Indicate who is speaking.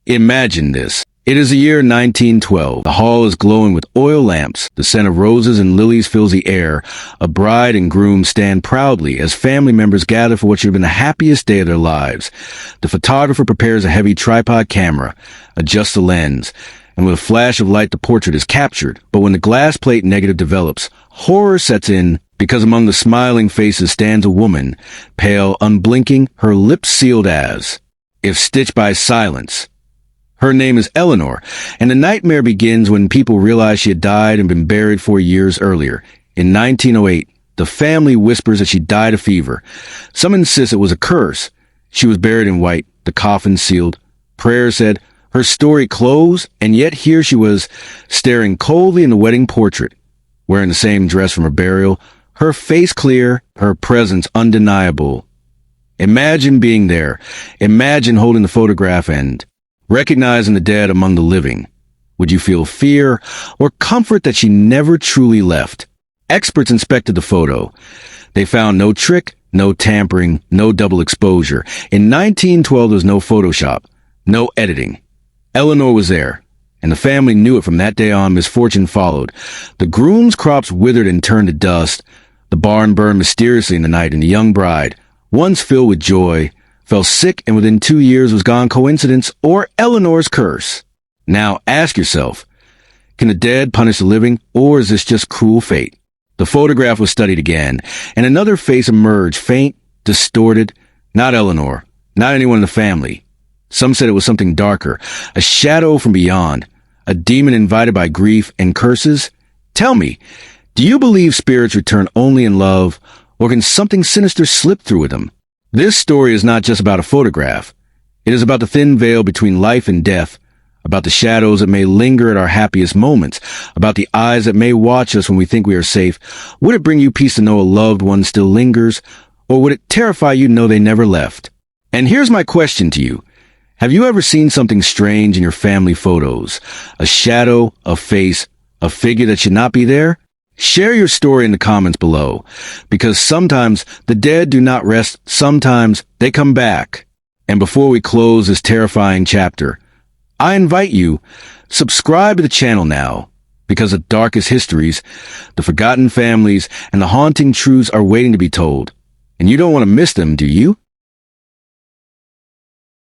Speaker 1: Imagine this. It is the year 1912. The hall is glowing with oil lamps. The scent of roses and lilies fills the air. A bride and groom stand proudly as family members gather for what should have been the happiest day of their lives. The photographer prepares a heavy tripod camera, adjusts the lens, and with a flash of light the portrait is captured. But when the glass plate negative develops, horror sets in because among the smiling faces stands a woman, pale, unblinking, her lips sealed as if stitched by silence. Her name is Eleanor, and the nightmare begins when people realize she had died and been buried 4 years earlier. In 1908, the family whispers that she died of fever. Some insist it was a curse. She was buried in white, the coffin sealed. Prayers said her story closed, and yet here she was, staring coldly in the wedding portrait, wearing the same dress from her burial, her face clear, her presence undeniable. Imagine being there. Imagine holding the photograph and recognizing the dead among the living. Would you feel fear or comfort that she never truly left? Experts inspected the photo. They found no trick, no tampering, no double exposure. In 1912, there was no Photoshop, no editing. Eleanor was there, and the family knew it. From that day on, misfortune followed. The groom's crops withered and turned to dust. The barn burned mysteriously in the night, and the young bride, once filled with joy, fell sick and within 2 years was gone. Coincidence or Eleanor's curse? Now ask yourself, can the dead punish the living, or is this just cruel fate? The photograph was studied again, and another face emerged, faint, distorted. Not Eleanor, not anyone in the family. Some said it was something darker, a shadow from beyond, a demon invited by grief and curses. Tell me, do you believe spirits return only in love, or can something sinister slip through with them? This story is not just about a photograph. It is about the thin veil between life and death, about the shadows that may linger at our happiest moments, about the eyes that may watch us when we think we are safe. Would it bring you peace to know a loved one still lingers, or would it terrify you to know they never left? And here's my question to you. Have you ever seen something strange in your family photos? A shadow, a face, a figure that should not be there? Share your story in the comments below, because sometimes the dead do not rest, sometimes they come back. And before we close this terrifying chapter, I invite you, subscribe to the channel now, because the darkest histories, the forgotten families, and the haunting truths are waiting to be told. And you don't want to miss them, do you?